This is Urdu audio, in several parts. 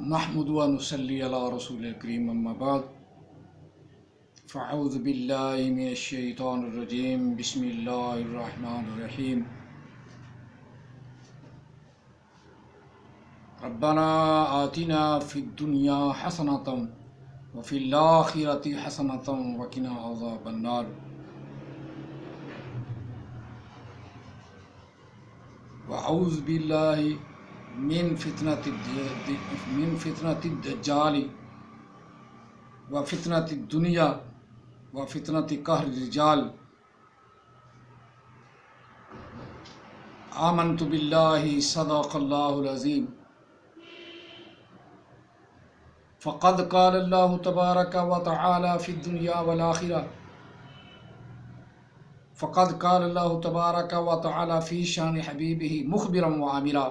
نحمد و نصلی علی رسول الکریم اما بعد فاعوذ باللہ من الشیطان الرجیم بسم اللہ الرحمن الرحیم ربنا آتنا فی الدنیا حسنۃ وفی الآخرۃ حسنۃ وقنا عذاب النار۔ وأعوذ باللہ من فتنة الدجال وفتنة الدنیا وفتنة قہر الرجال۔ آمنت باللہ صدق اللہ العظیم۔ فقد قال اللہ تبارک و تعالی فی الدنیا والآخرہ فقد قال اللہ تبارک و تعالی فی شان حبیبہ مخبرا وعامرا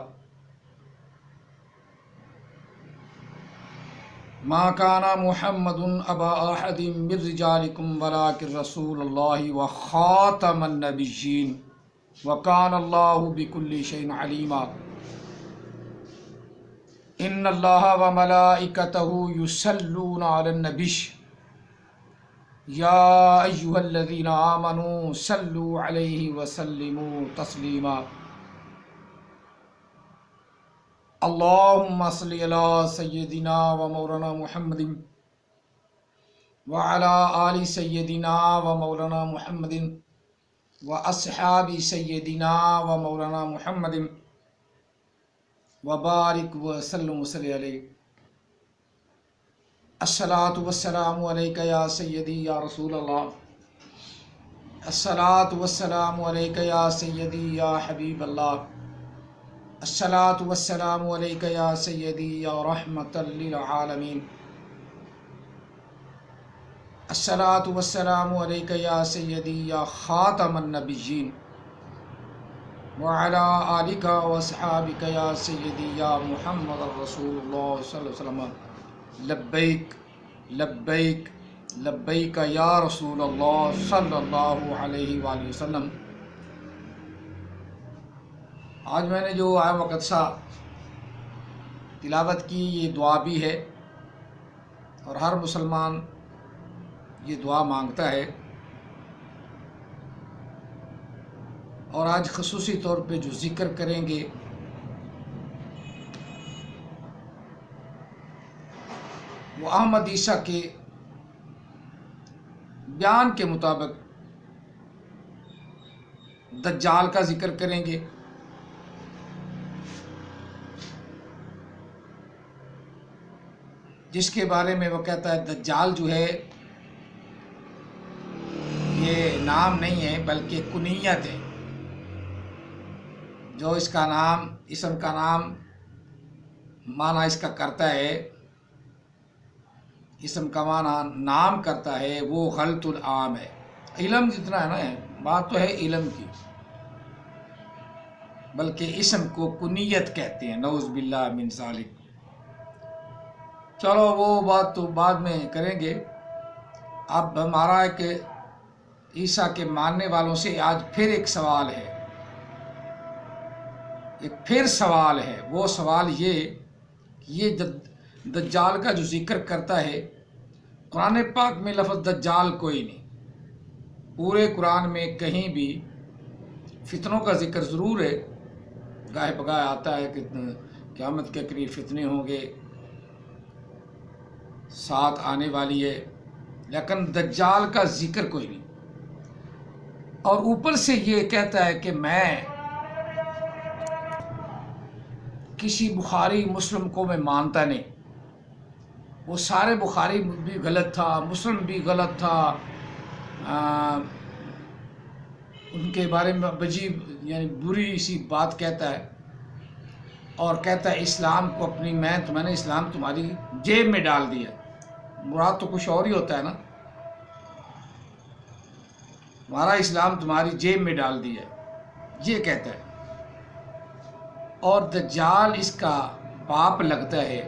ما کان محمد ابا احد من رجالکم ولکن رسول اللہ وخاتم النبیین وکان اللہ بکل شیء علیما۔ ان اللہ وملائکتہ یصلون علی النبی یا ایھا الذین آمنوا صلوا علیہ وسلموا تسلیما۔ اللہم صلی علی سیدنا و مولانا محمد وعلی آل سیدنا و مولانا محمد و اصحاب سیدنا و مولانا محمد وبارک وسلم وصلی علیہ۔ الصلاۃ والسلام علیک یا سیدی یا رسول اللہ، الصلاۃ والسلام علیک یا سیدی یا حبیب اللہ، الصلاۃ والسلام علیک یا سیدی یا رحمۃ للعالمین، الصلاۃ والسلام علیک یا سیدی یا خاتم النبیین وعلی آلک واصحابک یا سیدی یا محمد رسول اللہ صلی اللہ علیہ وسلم۔ لبیک لبیک لبیک یا رسول اللہ صلی اللہ علیہ وآلہ وسلم۔ آج میں نے جو آیہ مقدسہ تلاوت کی یہ دعا بھی ہے اور ہر مسلمان یہ دعا مانگتا ہے، اور آج خصوصی طور پہ جو ذکر کریں گے وہ احمد عیسیٰ کے بیان کے مطابق دجال کا ذکر کریں گے، جس کے بارے میں وہ کہتا ہے دجال جو ہے یہ نام نہیں ہے بلکہ کنیت ہے، جو اس کا نام اسم کا نام معنی اس کا کرتا ہے، اسم کا معنی نام کرتا ہے، وہ غلط العام ہے۔ علم جتنا ہے نا، بات تو ہے علم کی، بلکہ اسم کو کنیت کہتے ہیں، نعوذ باللہ من ذالک۔ چلو وہ بات تو بعد میں کریں گے۔ اب ہمارا ایک عیسیٰ کے ماننے والوں سے آج پھر ایک سوال ہے، ایک پھر سوال ہے۔ وہ سوال یہ دجال کا جو ذکر کرتا ہے، قرآن پاک میں لفظ دجال کوئی نہیں، پورے قرآن میں کہیں بھی فتنوں کا ذکر ضرور ہے، گاہے بگاہے آتا ہے کہ قیامت کے قریب فتنے ہوں گے، ساتھ آنے والی ہے، لیکن دجال کا ذکر کوئی نہیں۔ اور اوپر سے یہ کہتا ہے کہ میں کسی بخاری مسلم کو میں مانتا نہیں، وہ سارے بخاری بھی غلط تھا، مسلم بھی غلط تھا، ان کے بارے میں عجیب یعنی بری سی بات کہتا ہے، اور کہتا ہے اسلام کو میں نے اسلام تمہاری جیب میں ڈال دیا۔ مراد تو کچھ اور ہی ہوتا ہے نا، ہمارا اسلام تمہاری جیب میں ڈال دیا، یہ کہتا ہے۔ اور دجال اس کا باپ لگتا ہے،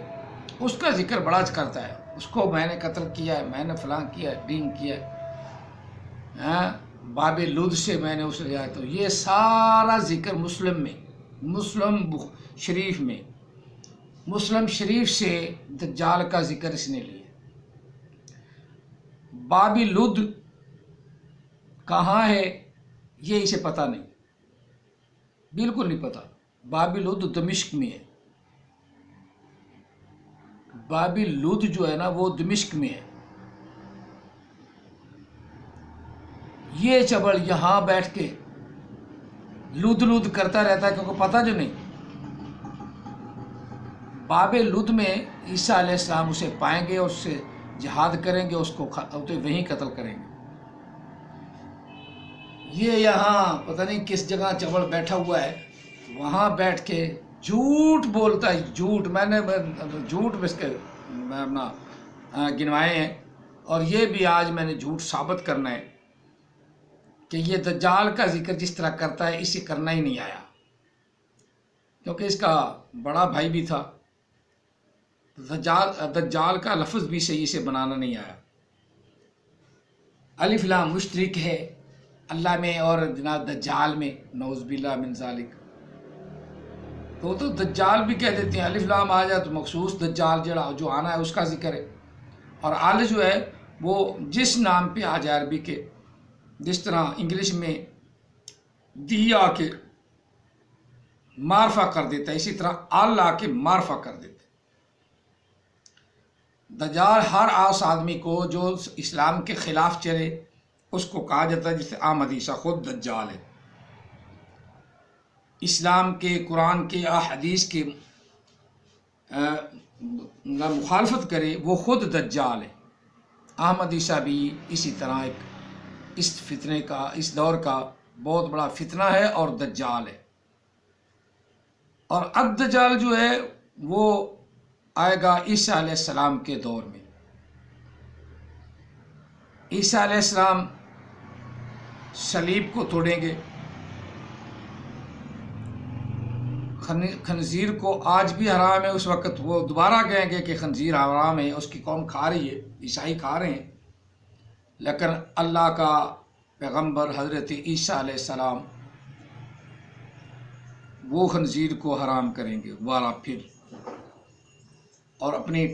اس کا ذکر بڑا کرتا ہے، اس کو میں نے قتل کیا ہے، میں نے فلاں کیا ہے، ڈینگ کیا ہے، باب لد سے میں نے اسے لیا۔ تو یہ سارا ذکر مسلم شریف میں مسلم شریف سے دجال کا ذکر اس نے لیا۔ بابی لد کہاں ہے یہ اسے پتہ نہیں، بالکل نہیں پتہ۔ بابی لد دمشق میں ہے، بابی لد جو ہے نا وہ دمشق میں ہے۔ یہ چبڑ یہاں بیٹھ کے لد لد کرتا رہتا ہے کیونکہ پتہ جو نہیں۔ باب لد میں عیسیٰ علیہ السلام اسے پائیں گے اور اس سے جہاد کریں گے، اس کو وہیں قتل کریں گے۔ یہ یہاں پتہ نہیں کس جگہ چبڑ بیٹھا ہوا ہے، وہاں بیٹھ کے جھوٹ بولتا ہے، جھوٹ۔ میں نے جھوٹ بس کے میں اپنا گنوائے ہیں، اور یہ بھی آج میں نے جھوٹ ثابت کرنا ہے کہ یہ دجال کا ذکر جس طرح کرتا ہے اسے کرنا ہی نہیں آیا، کیونکہ اس کا بڑا بھائی بھی تھا۔ دجال کا لفظ بھی صحیح سے بنانا نہیں آیا۔ الف لام مشترک ہے اللہ میں اور جناب دجال میں، نعوذ باللہ من ذالک۔ تو دجال بھی کہہ دیتے ہیں، الف لام آ جائے تو مخصوص دجال جو آنا ہے اس کا ذکر ہے، اور آل جو ہے وہ جس نام پہ آ جائے عربی کے، جس طرح انگلش میں دی آ کے معرفہ کر دیتا ہے، اسی طرح آل آ کے معرفہ کر دیتا ہے۔ دجال ہر آس آدمی کو جو اسلام کے خلاف چلے اس کو کہا جاتا ہے، جسے احمد عیسیٰ خود دجال ہے۔ اسلام کے، قرآن کے، احادیث کے مخالفت کرے وہ خود دجال ہے۔ احمد عیسیٰ بھی اسی طرح ایک اس فتنے کا، اس دور کا بہت بڑا فتنہ ہے اور دجال ہے۔ اور الدجال جو ہے وہ آئے گا عیسیٰ علیہ السلام کے دور میں۔ عیسیٰ علیہ السلام صلیب کو توڑیں گے، خنزیر کو آج بھی حرام ہے، اس وقت وہ دوبارہ کہیں گے کہ خنزیر حرام ہے، اس کی قوم کھا رہی ہے، عیسائی کھا رہے ہیں، لیکن اللہ کا پیغمبر حضرت عیسیٰ علیہ السلام وہ خنزیر کو حرام کریں گے دوبارہ پھر، اور اپنی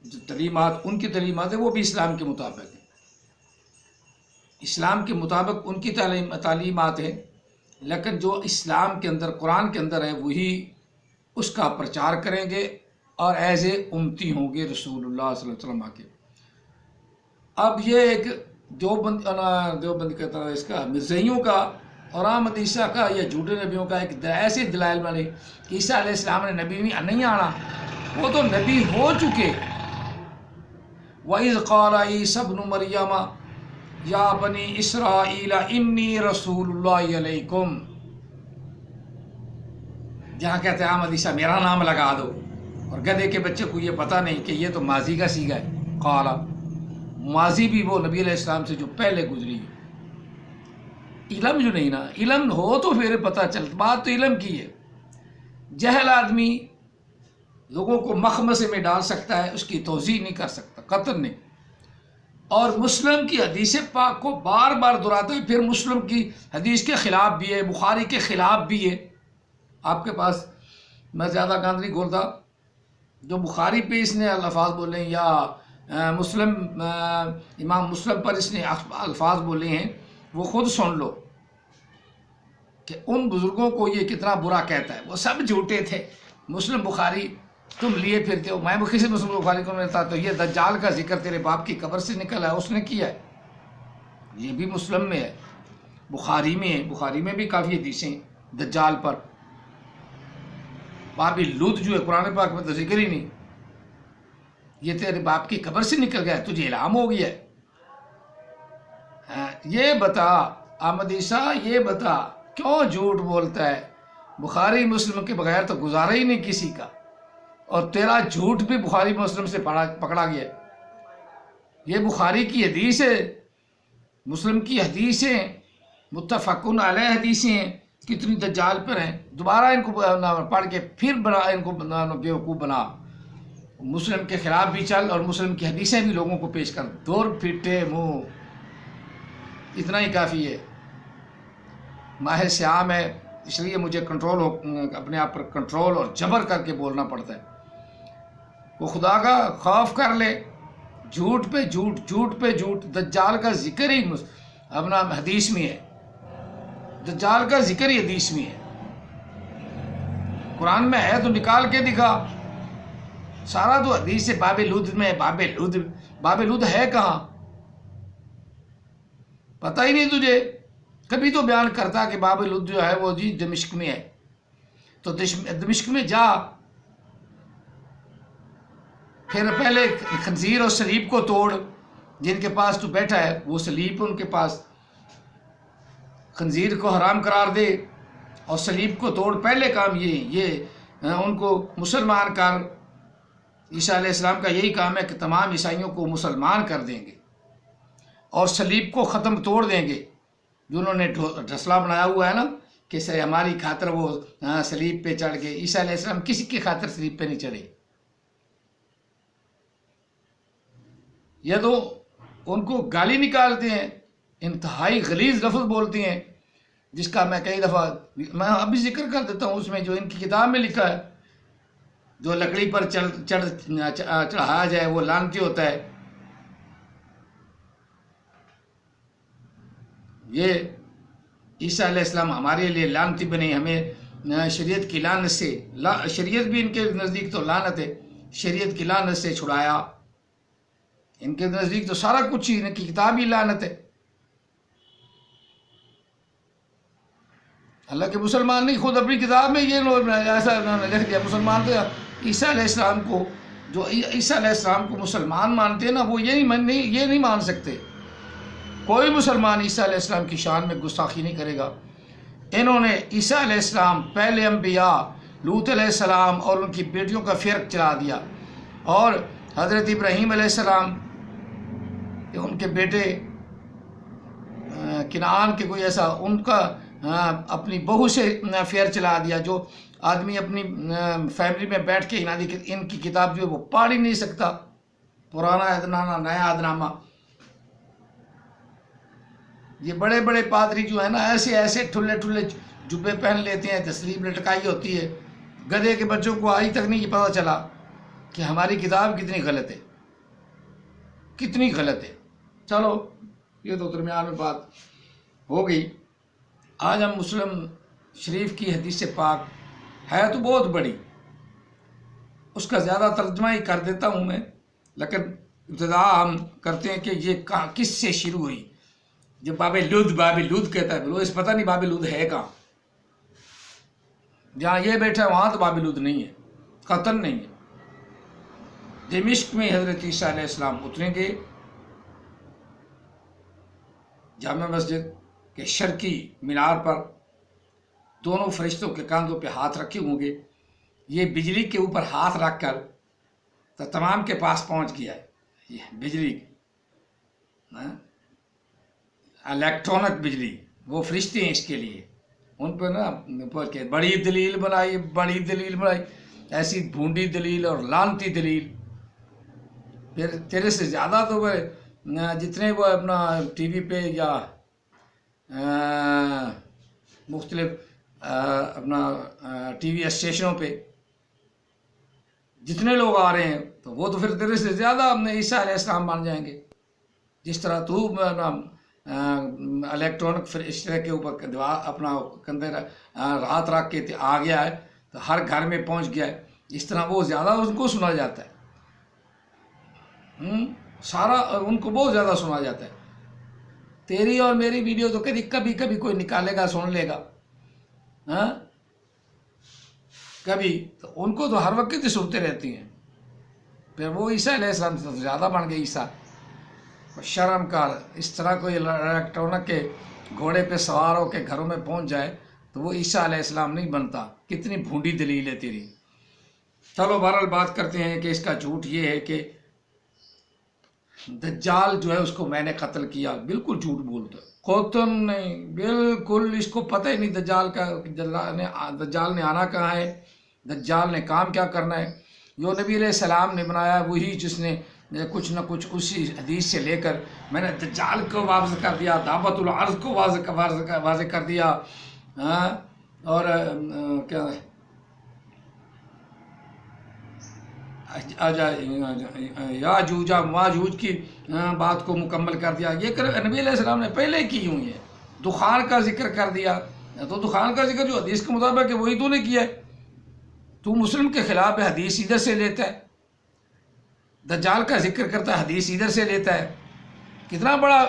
جو تعلیمات، ان کی تعلیمات ہیں وہ بھی اسلام کے مطابق ہیں، اسلام کے مطابق ان کی تعلیمات ہیں، لیکن جو اسلام کے اندر، قرآن کے اندر ہے وہی اس کا پرچار کریں گے، اور ایز اے امتی ہوں گے رسول اللہ صلی اللہ علیہ وسلم کے۔ اب یہ ایک دیوبند کہتا ہے اس کا، مرزائیوں کا اور احمد عیسیٰ کا یا جھوٹے نبیوں کا ایک ایسے دلائل بنے کہ عیسیٰ علیہ السلام نے نبی نہیں آنا، وہ تو نبی ہو چکے۔ وَإِذْ قَالَ عِيسَى ابْنُ مَرْيَمَ يَا بَنِي إِسْرَائِيلَ إِنِّي رَسُولُ اللَّهِ عَلَيْكُمْ، جہاں کہتے ہیں احمد عیسیٰ میرا نام لگا دو، اور گدھے کے بچے کو یہ پتہ نہیں کہ یہ تو ماضی کا سیغہ ہے، قال، ماضی بھی وہ نبی علیہ السلام سے جو پہلے گزری ہے۔ علم جو نہیں نا، علم ہو تو پھر پتہ چلتا، بات تو علم کی ہے۔ جہل آدمی لوگوں کو مخمصے میں ڈال سکتا ہے، اس کی توضیح نہیں کر سکتا، قطعاً نہیں۔ اور مسلم کی حدیث پاک کو بار بار دہراتا ہے، پھر مسلم کی حدیث کے خلاف بھی ہے، بخاری کے خلاف بھی ہے۔ آپ کے پاس میں زیادہ گاند نہیں کھولتا، جو بخاری پہ اس نے الفاظ بولے یا مسلم امام مسلم پر اس نے الفاظ بولے ہیں، وہ خود سن لو کہ ان بزرگوں کو یہ کتنا برا کہتا ہے۔ وہ سب جھوٹے تھے، مسلم بخاری تم لیے پھرتے ہو، میں کسی مسلم بخاری کو ملتا تو یہ دجال کا ذکر تیرے باپ کی قبر سے نکلا ہے، اس نے کیا ہے، یہ بھی مسلم میں ہے، بخاری میں ہے، بخاری میں بھی کافی حدیثیں دجال پر۔ بابی لوط جو ہے قرآن پاک میں تو ذکر ہی نہیں، یہ تیرے باپ کی قبر سے نکل گیا، تجھے الہام ہو گیا ہے۔ یہ بتا احمد عیسیٰ، یہ بتا کیوں جھوٹ بولتا ہے؟ بخاری مسلم کے بغیر تو گزارا ہی نہیں کسی کا، اور تیرا جھوٹ بھی بخاری مسلم سے پکڑا گیا۔ یہ بخاری کی حدیث ہے، مسلم کی حدیثیں متفقن علیہ حدیثیں ہیں، کتنی دجال پر ہیں، دوبارہ ان کو پڑھ کے پھر ان کو بیوقوف بنا، مسلم کے خلاف بھی چل اور مسلم کی حدیثیں بھی لوگوں کو پیش کر، دور پھٹے منہ، اتنا ہی کافی ہے۔ ماہ سیام ہے، اس لیے مجھے اپنے آپ پر کنٹرول اور جبر کر کے بولنا پڑتا ہے. وہ خدا کا خوف کر لے. جھوٹ پہ جھوٹ، جھوٹ پہ جھوٹ. دجال کا ذکر ہی اپنا حدیث میں ہے. دجال کا ذکر ہی حدیث میں ہے. قرآن میں ہے تو نکال کے دکھا. سارا تو حدیث سے باب لود میں. باب لود ہے کہاں؟ پتہ ہی نہیں تجھے. کبھی تو بیان کرتا کہ باب لود جو ہے وہ جی دمشق میں ہے. تو دمشق میں جا، پھر پہلے خنزیر اور صلیب کو توڑ. جن کے پاس تو بیٹھا ہے وہ صلیب ان کے پاس. خنزیر کو حرام قرار دے اور صلیب کو توڑ. پہلے کام یہ ان کو مسلمان کر. عیسیٰ علیہ السلام کا یہی کام ہے کہ تمام عیسائیوں کو مسلمان کر دیں گے اور صلیب کو توڑ دیں گے. جو انہوں نے ڈھسلا بنایا ہوا ہے نا کہ ہماری خاطر وہ صلیب پہ چڑھ گئے. عیسیٰ علیہ السلام کسی کی خاطر صلیب پہ نہیں چڑھے. یہ تو ان کو گالی نکالتے ہیں، انتہائی غلیظ لفظ بولتے ہیں، جس کا میں کئی دفعہ میں ابھی ذکر کر دیتا ہوں. اس میں جو ان کی کتاب میں لکھا ہے، جو لکڑی پر چڑھایا جائے وہ لعنتی ہوتا ہے. یہ عیسیٰ علیہ السلام ہمارے لیے لعنتی بنے. ہمیں شریعت کی لعنت سے، شریعت بھی ان کے نزدیک تو لعنت ہے، شریعت کی لعنت سے چھڑایا. ان کے نزدیک تو سارا کچھ ہی، ان کی کتاب ہی لعنت ہے. حالانکہ مسلمان نہیں، خود اپنی کتاب میں یہ ایسا لکھ دیا. مسلمان تو عیسیٰ علیہ السلام کو، جو عیسیٰ علیہ السلام کو مسلمان مانتے ہیں نا، وہ یہ نہیں مان سکتے. کوئی مسلمان عیسیٰ علیہ السلام کی شان میں گستاخی نہیں کرے گا. انہوں نے عیسیٰ علیہ السلام، پہلے انبیاء، لوط علیہ السلام اور ان کی بیٹیوں کا فرق چلا دیا. اور حضرت ابراہیم علیہ السلام، ان کے بیٹے کنعان کے کوئی ایسا، ان کا اپنی بہو سے فیر چلا دیا. جو آدمی اپنی فیملی میں بیٹھ کے ان کی کتاب جو ہے وہ پڑھ ہی نہیں سکتا. پرانا عہدنامہ، نیا عہدنامہ. یہ بڑے بڑے پادری جو ہے نا، ایسے ٹھلے جبے پہن لیتے ہیں، تسلیب لٹکائی ہوتی ہے. گدھے کے بچوں کو آج تک نہیں پتہ چلا کہ ہماری کتاب کتنی غلط ہے، کتنی غلط ہے. چلو یہ تو درمیان میں بات ہو گئی. آج ہم مسلم شریف کی حدیث پاک ہے تو بہت بڑی، اس کا زیادہ ترجمہ ہی کر دیتا ہوں میں. لیکن ابتدا ہم کرتے ہیں کہ یہ کس سے شروع ہوئی. جب باب لود کہتا ہے، بولو اس پتہ نہیں باب لود ہے کہاں. جہاں یہ بیٹھا ہے وہاں تو باب لود نہیں ہے، قطن نہیں ہے. دمشق میں حضرت عیسیٰ علیہ السلام اتریں گے. جامع مسجد کے شرقی مینار پر دونوں فرشتوں کے کاندھوں پہ ہاتھ رکھے ہوں گے. یہ بجلی کے اوپر ہاتھ رکھ کر تو تمام کے پاس پہنچ گیا ہے. یہ بجلی، الیکٹرانک بجلی، وہ فرشتے ہیں اس کے لیے. ان پہ نا بڑی دلیل بنائی، ایسی بھونڈی دلیل اور لعنتی دلیل. پھر تیرے سے زیادہ تو وہ جتنے وہ اپنا ٹی وی پہ یا مختلف اپنا ٹی وی اسٹیشنوں پہ جتنے لوگ آ رہے ہیں، تو وہ تو پھر تیرے سے زیادہ اپنے عیسیٰ علیہ السلام مان جائیں گے. جس طرح تو الیکٹرانک فرشتے کے اوپر اپنا کندھے ہاتھ رکھ کے آ گیا ہے تو ہر گھر میں پہنچ گیا ہے، اس طرح وہ زیادہ ان کو سنا جاتا ہے. سارا ان کو بہت زیادہ سنا جاتا ہے. تیری اور میری ویڈیو تو کبھی کوئی نکالے گا، سن لے گا. کبھی تو ان کو تو ہر وقت ہی سنتے رہتی ہیں. پھر وہ عیسیٰ علیہ السلام سے زیادہ بن گئے. عیسیٰ شرم کار، اس طرح کوئی الیکٹرانک کے گھوڑے پہ سوار ہو کے گھروں میں پہنچ جائے تو وہ عیسیٰ علیہ السلام نہیں بنتا. کتنی بھونڈی دلیل ہے تیری. چلو بہرحال بات کرتے ہیں کہ اس کا جھوٹ یہ ہے کہ دجال جو ہے اس کو میں نے قتل کیا. بالکل جھوٹ بولتا ہے. قتل نہیں، بالکل اس کو پتہ ہی نہیں دجال نے آنا کہاں ہے، دجال نے کام کیا کرنا ہے. جو نبی علیہ السلام نے بنایا وہی جس نے کچھ نہ کچھ اسی حدیث سے لے کر میں نے دجال کو واضح کر دیا، دعوت العرض کو واضح کر دیا. اور کیا یاجوج ماجوج کی بات کو مکمل کر دیا. یہ نبی علیہ السلام نے پہلے کی ہوئی ہے. دخان کا ذکر کر دیا تو دخان کا ذکر جو حدیث کے مطابق ہے وہی تو نے کیا ہے. تو مسلم کے خلاف ہے، حدیث ادھر سے لیتا ہے. دجال کا ذکر کرتا ہے، حدیث ادھر سے لیتا ہے. کتنا بڑا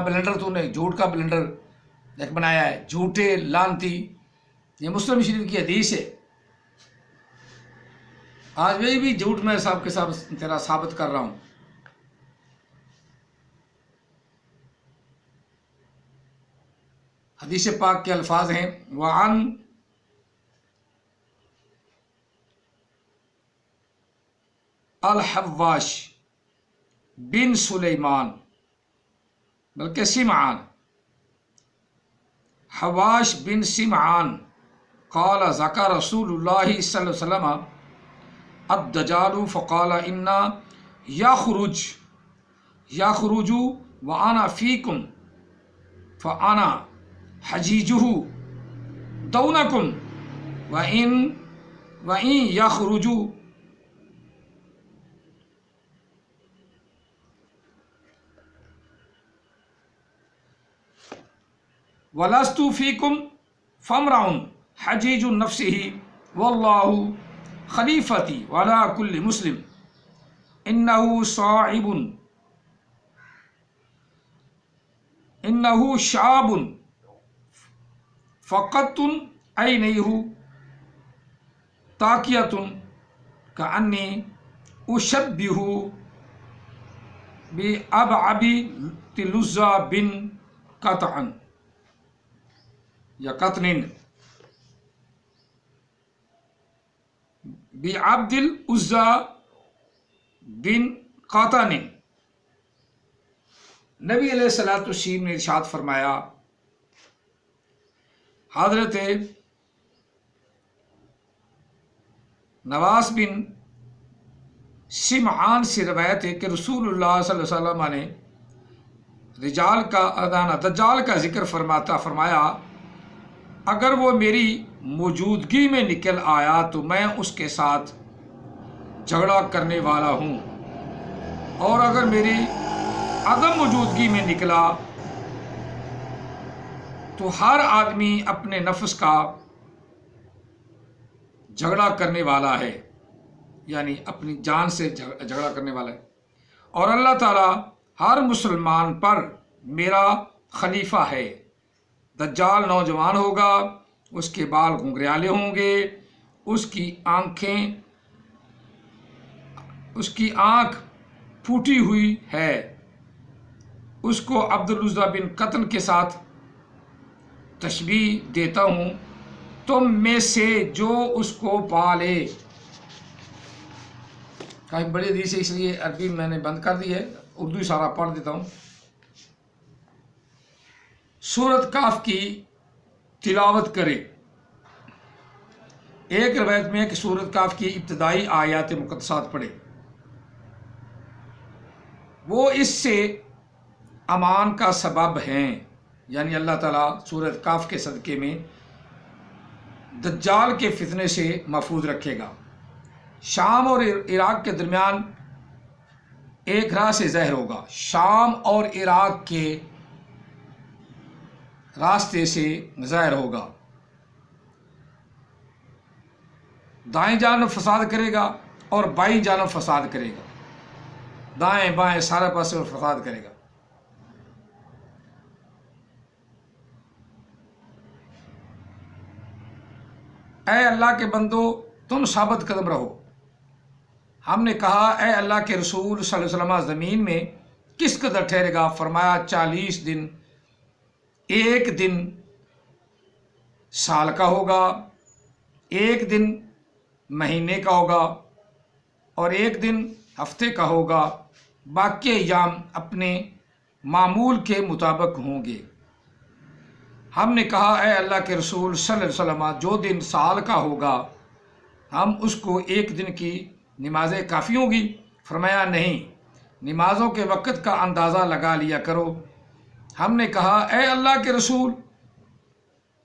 بلنڈر تو نے جھوٹ کا بلنڈر ایک بنایا ہے، جھوٹے لانتی. یہ مسلم شریف کی حدیث ہے. آج وہی بھی جھوٹ میں صاحب کے ساتھ تیرا ثابت کر رہا ہوں. حدیث پاک کے الفاظ ہیں وعن الحواش بن سلیمان، بلکہ سمعان، حواش بن سمعان قال ذکر رسول اللہ صلی اللہ علیہ وسلم الدجال فقال انا یخرج وانا فیکم فانا حجیجہ دونکم وَإِن يَخْرُجُ وَلَسْتُ فِيكُمْ فَامْرَعٌ حَجِيجُ نَفْسِهِ وَاللَّهُ خَلِيفَتِي وَعَلَى كُلِّ مُسْلِمٍ إِنَّهُ شَعْبٌ فَقَدْتُ عَيْنَيْهِ تَاكِيَةٌ كَأَنِّي أُشَبِّهُ بِأَبْعَبِ لُزَّى بِن قَطْعٍ یا قطن بعبد العزى بن قطن. نبی علیہ الصلوۃ والسلام نے ارشاد فرمایا، حضرت نواس بن سمعان سے روایت ہے کہ رسول اللہ صلی اللہ علیہ وسلم نے دجال کا ذکر فرمایا اگر وہ میری موجودگی میں نکل آیا تو میں اس کے ساتھ جھگڑا کرنے والا ہوں، اور اگر میری عدم موجودگی میں نکلا تو ہر آدمی اپنے نفس کا جھگڑا کرنے والا ہے، یعنی اپنی جان سے جھگڑا کرنے والا ہے. اور اللہ تعالیٰ ہر مسلمان پر میرا خلیفہ ہے. دجال نوجوان ہوگا، اس کے بال گھنگریالے ہوں گے، اس کی آنکھ پھوٹی ہوئی ہے. اس کو عبد العزى بن قطن کے ساتھ تشبیہ دیتا ہوں. تم میں سے جو اس کو پالے. کافی بڑی حدیث ہے اس لیے عربی میں نے بند کر دی ہے، اردو سارا پڑھ دیتا ہوں. سورۃ کاف کی تلاوت کرے. ایک روایت میں کہ سورۃ کاف کی ابتدائی آیات مقدسات پڑھے، وہ اس سے امان کا سبب ہیں. یعنی اللہ تعالیٰ سورۃ کاف کے صدقے میں دجال کے فتنے سے محفوظ رکھے گا. شام اور عراق کے درمیان ایک راہ سے ظاہر ہوگا. شام اور عراق کے راستے سے ظاہر ہوگا. دائیں جانب فساد کرے گا اور بائیں جانب فساد کرے گا. دائیں بائیں سارے پاسے اور فساد کرے گا. اے اللہ کے بندو تم ثابت قدم رہو. ہم نے کہا اے اللہ کے رسول صلی اللہ علیہ وسلم زمین میں کس قدر ٹھہرے گا؟ فرمایا 40 دن. ایک دن سال کا ہوگا، ایک دن مہینے کا ہوگا اور ایک دن ہفتے کا ہوگا. باقی ایام اپنے معمول کے مطابق ہوں گے. ہم نے کہا اے اللہ کے رسول صلی اللہ علیہ وسلم جو دن سال کا ہوگا ہم اس کو ایک دن کی نمازیں کافی ہوں گی؟ فرمایا نہیں، نمازوں کے وقت کا اندازہ لگا لیا کرو. ہم نے کہا اے اللہ کے رسول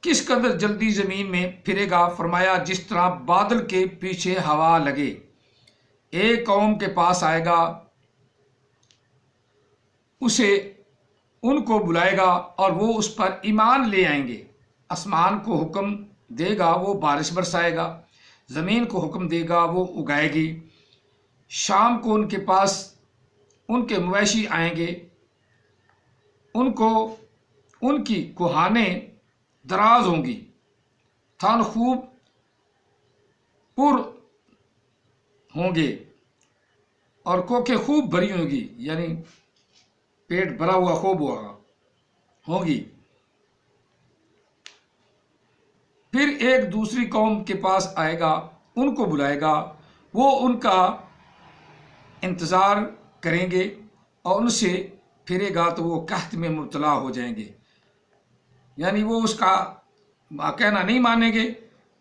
کس قدر جلدی زمین میں پھرے گا؟ فرمایا جس طرح بادل کے پیچھے ہوا لگے۔ ایک قوم کے پاس آئے گا، اسے ان کو بلائے گا اور وہ اس پر ایمان لے آئیں گے۔ آسمان کو حکم دے گا، وہ بارش برسائے گا۔ زمین کو حکم دے گا، وہ اگائے گی۔ شام کو ان کے پاس ان کے مویشی آئیں گے، ان کو ان کی کوہانیں دراز ہوں گی، تھن خوب پر ہوں گے اور کوکھیں خوب بھری ہوں گی، یعنی پیٹ بھرا ہوا خوب ہوگی۔ پھر ایک دوسری قوم کے پاس آئے گا، ان کو بلائے گا، وہ ان کا انتظار کریں گے اور ان سے پھرے گا تو وہ قحط میں مبتلا ہو جائیں گے، یعنی وہ اس کا کہنا نہیں مانیں گے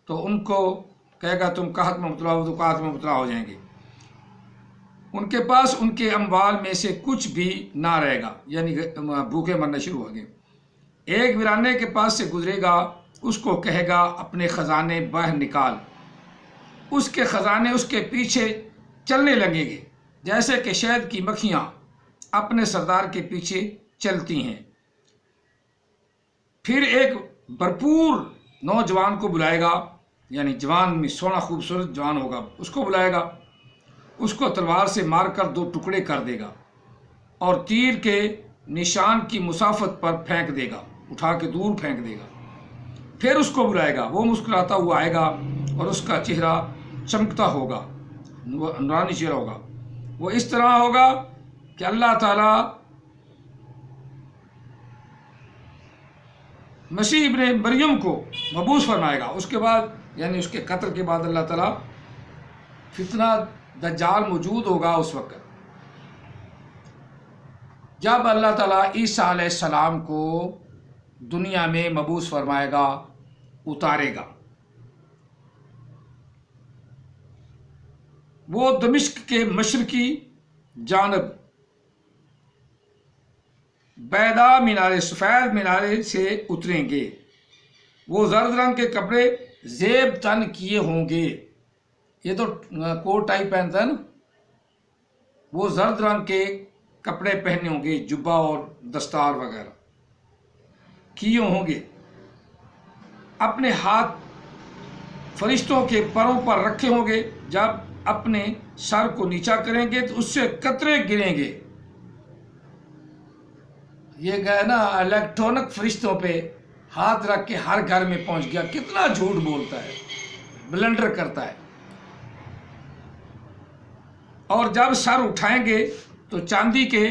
تو ان کو کہے گا تم قحط میں مبتلا ہو تو قحط میں مبتلا ہو جائیں گے۔ ان کے پاس ان کے اموال میں سے کچھ بھی نہ رہے گا، یعنی بھوکے مرنا شروع ہو گئے۔ ایک ویرانے کے پاس سے گزرے گا، اس کو کہے گا اپنے خزانے باہر نکال۔ اس کے خزانے اس کے پیچھے چلنے لگیں گے، جیسے کہ شہد کی مکھیاں اپنے سردار کے پیچھے چلتی ہیں۔ پھر ایک بھرپور نوجوان کو بلائے گا، یعنی جوان میں سونا خوبصورت جوان ہوگا، اس کو بلائے گا، اس کو تلوار سے مار کر 2 ٹکڑے کر دے گا اور تیر کے نشان کی مسافت پر پھینک دے گا، اٹھا کے دور پھینک دے گا۔ پھر اس کو بلائے گا، وہ مسکراتا ہوا آئے گا اور اس کا چہرہ چمکتا ہوگا، نورانی چہرہ ہوگا۔ وہ اس طرح ہوگا کہ اللہ تعالیٰ مسیح ابن مریم کو مبعوث فرمائے گا۔ اس کے بعد یعنی اس کے قتل کے بعد اللہ تعالیٰ فتنہ دجال موجود ہوگا اس وقت، جب اللہ تعالیٰ عیسیٰ علیہ السلام کو دنیا میں مبعوث فرمائے گا، اتارے گا۔ وہ دمشق کے مشرقی جانب بیضا مینارے، سفید مینارے سے اتریں گے۔ وہ زرد رنگ کے کپڑے زیب تن کیے ہوں گے، یہ تو کوٹ ٹائی پہنتا ہے نا، وہ زرد رنگ کے کپڑے پہنے ہوں گے، جبہ اور دستار وغیرہ کیے ہوں گے۔ اپنے ہاتھ فرشتوں کے پروں پر رکھے ہوں گے، جب اپنے سر کو نیچا کریں گے تو اس سے قطرے گریں گے۔ یہ گئے نا الیکٹرانک فرشتوں پہ ہاتھ رکھ کے ہر گھر میں پہنچ گیا، کتنا جھوٹ بولتا ہے، بلنڈر کرتا ہے۔ اور جب سر اٹھائیں گے تو چاندی کے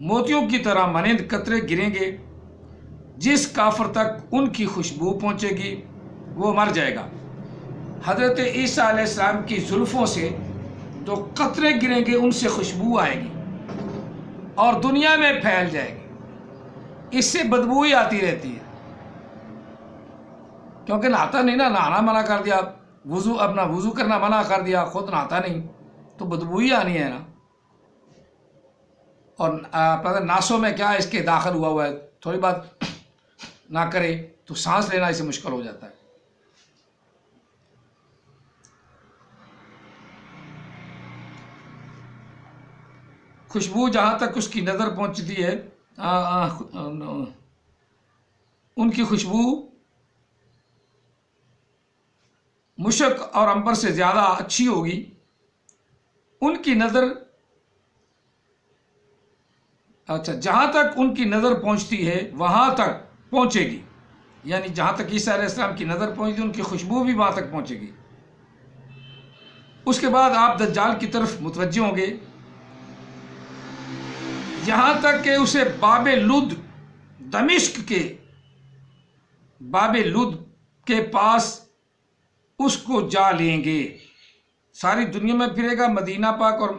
موتیوں کی طرح مانند قطرے گریں گے، جس کافر تک ان کی خوشبو پہنچے گی وہ مر جائے گا۔ حضرت عیسیٰ علیہ السلام کی زلفوں سے جو قطرے گریں گے ان سے خوشبو آئے گی اور دنیا میں پھیل جائے گی، اس سے بدبو ہی آتی رہتی ہے، کیونکہ نہاتا نہیں نا، نہانا منع کر دیا، اپنا وضو کرنا منع کر دیا، خود نہاتا نہیں تو بدبو ہی آنی ہے نا۔ اور پتہ ناسوں میں کیا اس کے داخل ہوا ہے، تھوڑی بات نہ کرے تو سانس لینا اسے مشکل ہو جاتا ہے۔ خوشبو جہاں تک اس کی نظر پہنچتی ہے، ان کی خوشبو مشک اور عنبر سے زیادہ اچھی ہوگی۔ ان کی نظر جہاں تک ان کی نظر پہنچتی ہے وہاں تک پہنچے گی، یعنی جہاں تک عیسیٰ علیہ السلام کی نظر پہنچتی ہے ان کی خوشبو بھی وہاں تک پہنچے گی۔ اس کے بعد آپ دجال کی طرف متوجہ ہوں گے، یہاں تک کہ اسے باب لد، دمشق کے باب لد کے پاس اس کو جا لیں گے۔ ساری دنیا میں پھرے گا، مدینہ پاک اور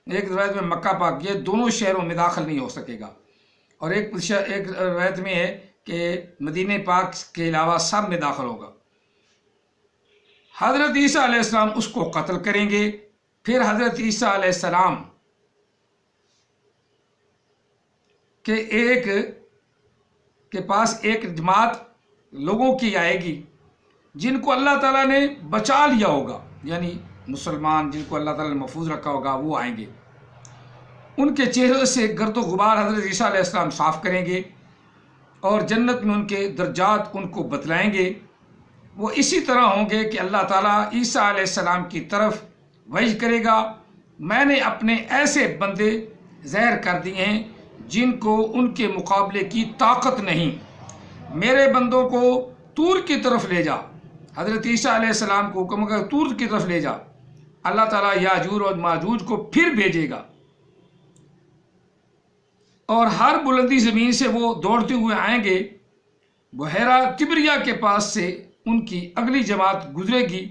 ایک روایت میں مکہ پاک، یہ دونوں شہروں میں داخل نہیں ہو سکے گا، اور ایک روایت میں ہے کہ مدینہ پاک کے علاوہ سب میں داخل ہوگا۔ حضرت عیسیٰ علیہ السلام اس کو قتل کریں گے۔ پھر حضرت عیسیٰ علیہ السلام کے ایک کے پاس ایک جماعت لوگوں کی آئے گی جن کو اللہ تعالیٰ نے بچا لیا ہوگا، یعنی مسلمان جن کو اللہ تعالیٰ نے محفوظ رکھا ہوگا، وہ آئیں گے۔ ان کے چہرے سے گرد و غبار حضرت عیسیٰ علیہ السلام صاف کریں گے اور جنت میں ان کے درجات ان کو بتلائیں گے۔ وہ اسی طرح ہوں گے کہ اللہ تعالیٰ عیسیٰ علیہ السلام کی طرف وحی کرے گا، میں نے اپنے ایسے بندے ظاہر کر دیے ہیں جن کو ان کے مقابلے کی طاقت نہیں، میرے بندوں کو طور کی طرف لے جا۔ حضرت عیسیٰ علیہ السلام کو حکم کر طور کی طرف لے جا، اللہ تعالیٰ یاجوج اور ماجوج کو پھر بھیجے گا، اور ہر بلندی زمین سے وہ دوڑتے ہوئے آئیں گے۔ بحیرہ تبریہ کے پاس سے ان کی اگلی جماعت گزرے گی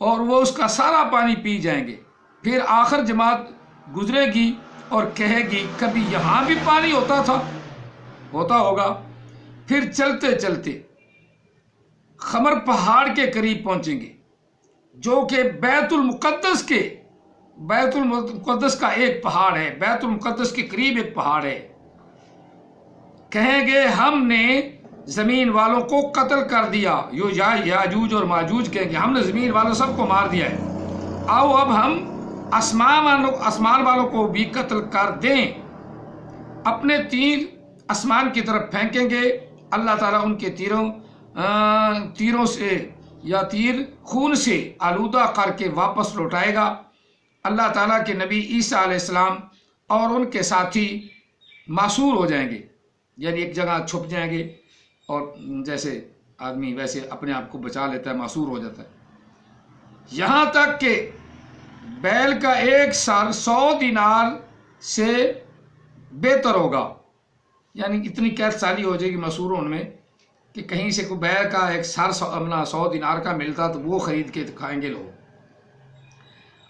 اور وہ اس کا سارا پانی پی جائیں گے۔ پھر آخر جماعت گزرے گی اور کہے گی کبھی یہاں بھی پانی ہوتا ہوگا۔ پھر چلتے چلتے خمر پہاڑ کے قریب پہنچیں گے جو کہ بیت المقدس کا ایک پہاڑ ہے، بیت المقدس کے قریب ایک پہاڑ ہے۔ کہیں گے ہم نے زمین والوں کو قتل کر دیا، یاجوج اور ماجوج کہیں گے ہم نے زمین والوں سب کو مار دیا ہے، آؤ اب ہم آسمان والوں کو بھی قتل کر دیں۔ اپنے تیر آسمان کی طرف پھینکیں گے، اللہ تعالیٰ ان کے تیروں سے یا تیر خون سے آلودہ کر کے واپس لوٹائے گا۔ اللہ تعالیٰ کے نبی عیسیٰ علیہ السلام اور ان کے ساتھی معصور ہو جائیں گے، یعنی ایک جگہ چھپ جائیں گے، اور جیسے آدمی ویسے اپنے آپ کو بچا لیتا ہے، معصور ہو جاتا ہے، یہاں تک کہ بیل کا ایک سر 100 دینار سے بہتر ہوگا، یعنی اتنی قید سالی ہو جائے گی معصور ہونے میں کہ کہیں سے کوئی بیل کا ایک سر 100 دینار کا ملتا تو وہ خرید کے کھائیں گے لوگ۔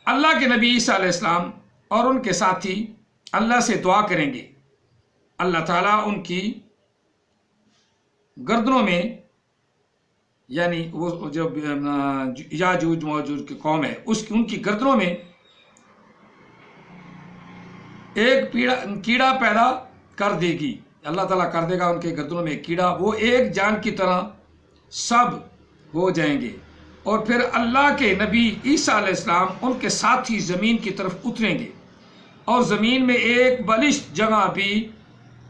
اللہ کے نبی عیسیٰ علیہ السلام اور ان کے ساتھی اللہ سے دعا کریں گے، اللہ تعالیٰ ان کی گردنوں میں، یعنی وہ جو یاجوج ماجوج کی قوم ہے ان کی گردنوں میں ایک کیڑا پیدا کر دے گی، اللہ تعالیٰ کر دے گا ان کے گردنوں میں ایک کیڑا، وہ ایک جان کی طرح سب ہو جائیں گے، اور پھر اللہ کے نبی عیسیٰ علیہ السلام ان کے ساتھی زمین کی طرف اتریں گے اور زمین میں ایک بلشت جگہ بھی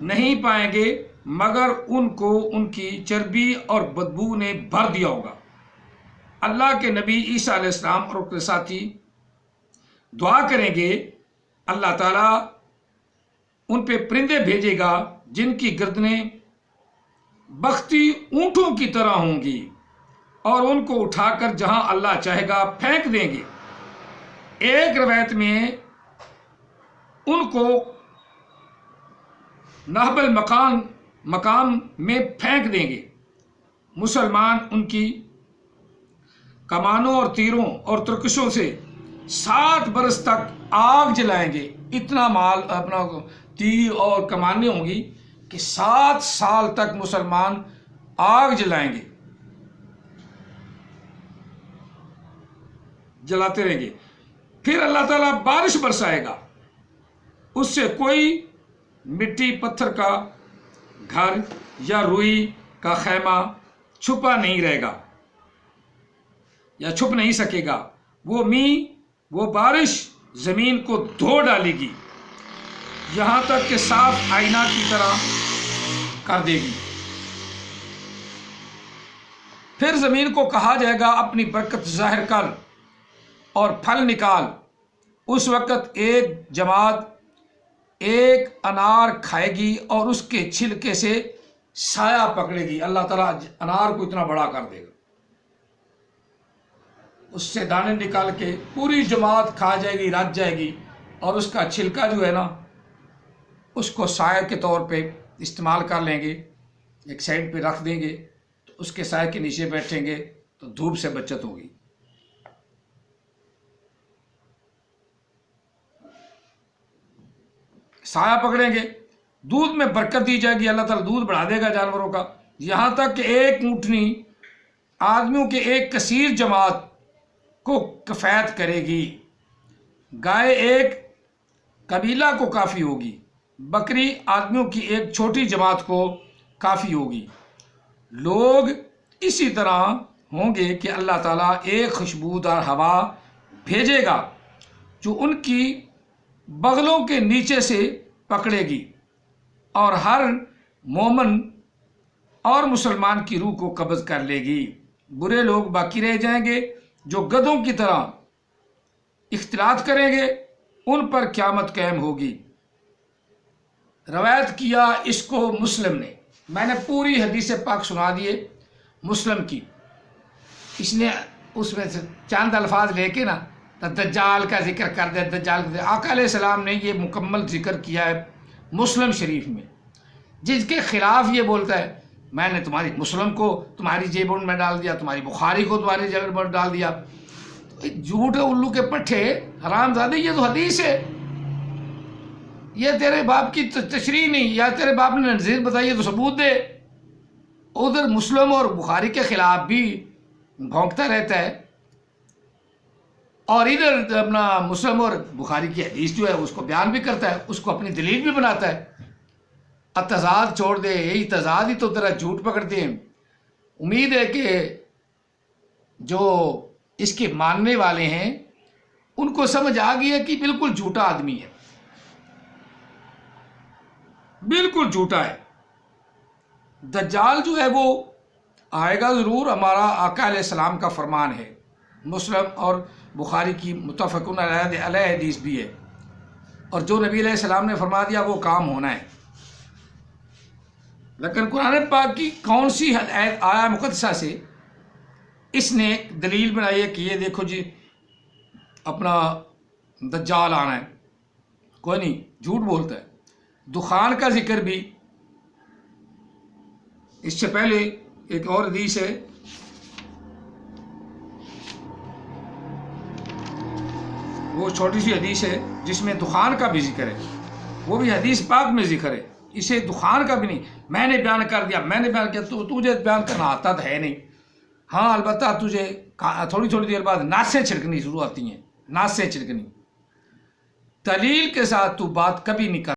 نہیں پائیں گے مگر ان کو ان کی چربی اور بدبو نے بھر دیا ہوگا۔ اللہ کے نبی عیسیٰ علیہ السلام اور ان کے ساتھی دعا کریں گے، اللہ تعالیٰ ان پہ پرندے بھیجے گا جن کی گردنیں بختی اونٹوں کی طرح ہوں گی، اور ان کو اٹھا کر جہاں اللہ چاہے گا پھینک دیں گے۔ ایک روایت میں ان کو نہب مقام میں پھینک دیں گے۔ مسلمان ان کی کمانوں اور تیروں اور ترکشوں سے 7 برس تک آگ جلائیں گے، اتنا مال اپنا تیر اور کمانیں ہوں گی کہ 7 سال تک مسلمان آگ جلائیں گے، جلاتے رہیں گے۔ پھر اللہ تعالیٰ بارش برسائے گا، اس سے کوئی مٹی پتھر کا گھر یا روئی کا خیمہ چھپا نہیں رہے گا یا چھپ نہیں سکے گا، وہ بارش زمین کو دھو ڈالے گی یہاں تک کہ صاف آئینہ کی طرح کر دے گی۔ پھر زمین کو کہا جائے گا اپنی برکت ظاہر کر اور پھل نکال، اس وقت ایک جماعت ایک انار کھائے گی اور اس کے چھلکے سے سایہ پکڑے گی، اللہ تعالیٰ انار کو اتنا بڑا کر دے گا، اس سے دانے نکال کے پوری جماعت کھا جائے گی، رج جائے گی، اور اس کا چھلکا جو ہے نا اس کو سایہ کے طور پہ استعمال کر لیں گے، ایک سائڈ پہ رکھ دیں گے تو اس کے سائے کے نیچے بیٹھیں گے تو دھوپ سے بچت ہوگی۔ سایہ پکڑیں گے، دودھ میں برکت دی جائے گی، اللہ تعالیٰ دودھ بڑھا دے گا جانوروں کا، یہاں تک کہ ایک اونٹنی آدمیوں کے ایک کثیر جماعت کو کفایت کرے گی، گائے ایک قبیلہ کو کافی ہوگی، بکری آدمیوں کی ایک چھوٹی جماعت کو کافی ہوگی۔ لوگ اسی طرح ہوں گے کہ اللہ تعالیٰ ایک خوشبودار ہوا بھیجے گا جو ان کی بغلوں کے نیچے سے پکڑے گی اور ہر مومن اور مسلمان کی روح کو قبض کر لے گی۔ برے لوگ باقی رہ جائیں گے جو گدھوں کی طرح اختلاط کریں گے، ان پر قیامت قائم ہوگی۔ روایت کیا اس کو مسلم نے، میں نے پوری حدیث پاک سنا دیے مسلم کی، اس نے اس میں سے چند الفاظ لے کے نا دجال کا ذکر کر دیا۔ دجال کا آقا علیہ السلام نے یہ مکمل ذکر کیا ہے مسلم شریف میں۔ جس کے خلاف یہ بولتا ہے میں نے تمہاری مسلم کو تمہاری جیب میں ڈال دیا، تمہاری بخاری کو تمہاری جیب میں ڈال دیا، جھوٹ الو کے پٹھے حرام زادے، یہ تو حدیث ہے، یہ تیرے باپ کی تشریح نہیں، یا تیرے باپ نے نظیر بتائی ہے تو ثبوت دے۔ ادھر مسلم اور بخاری کے خلاف بھی بھونکتا رہتا ہے، اور ادھر اپنا مسلم اور بخاری کی حدیث جو ہے اس کو بیان بھی کرتا ہے، اس کو اپنی دلیل بھی بناتا ہے۔ تضاد چھوڑ دے، یہی تضاد ہی تو تیرا جھوٹ پکڑتے ہیں۔ امید ہے کہ جو اس کے ماننے والے ہیں ان کو سمجھ آ گئی ہے کہ بالکل جھوٹا آدمی ہے، بالکل جھوٹا ہے۔ دجال جو ہے وہ آئے گا ضرور، ہمارا آقا علیہ السلام کا فرمان ہے، مسلم اور بخاری کی متفقن علیہ حدیث بھی ہے، اور جو نبی علیہ السلام نے فرما دیا وہ کام ہونا ہے۔ لیکن قرآن پاک کی کون سی آیا مقدسہ سے اس نے دلیل بنائی ہے کہ یہ دیکھو جی اپنا دجال آنا ہے؟ کوئی نہیں، جھوٹ بولتا ہے۔ دخان کا ذکر بھی اس سے پہلے ایک اور حدیث ہے، وہ چھوٹی سی حدیث ہے جس میں دخان کا بھی ذکر ہے، وہ بھی حدیث پاک میں ذکر ہے، اسے دخان کا بھی نہیں۔ میں نے بیان کر دیا، میں نے بیان کیا، تو تجھے بیان کرنا آتا تو ہے نہیں۔ ہاں البتہ تجھے تھوڑی تھوڑی دیر بعد ناسیں چھڑکنی شروع ہوتی ہیں، ناسیں چھڑکنی۔ دلیل کے ساتھ تو بات کبھی نہیں کر